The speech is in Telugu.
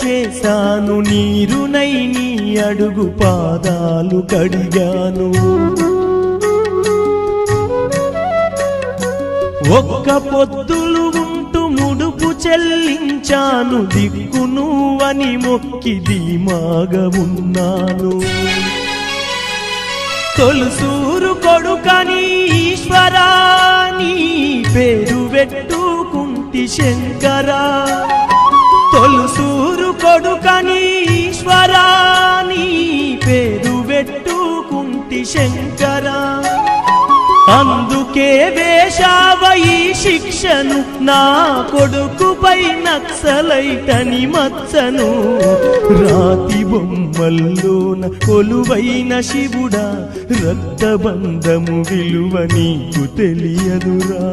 చేశాను, నీరునై నీ అడుగు పాదాలు కడిగాను. ఒక్క పొద్దులు ఉంటూ ముడుపు చెల్లించాను, దిక్కు నువ్వని మొక్కి ధీమాగా ఉన్నాను. తొలుసూరు కొడుకని ఈశ్వరా నీ పేరు పెట్టుకుంటి శంకరా, తొలుసూరు కొడుకని ఈశ్వరా నీ పేరు పెట్టుకుంటి శంకరా. అందుకే వేశావ ఈ శిక్షను, నా కొడుకుపై నక్సలైటని మచ్చను. రాతి బొమ్మల్లోన కొలువైన శివుడా, రక్తబంధము విలువ నీకు తెలియదురా.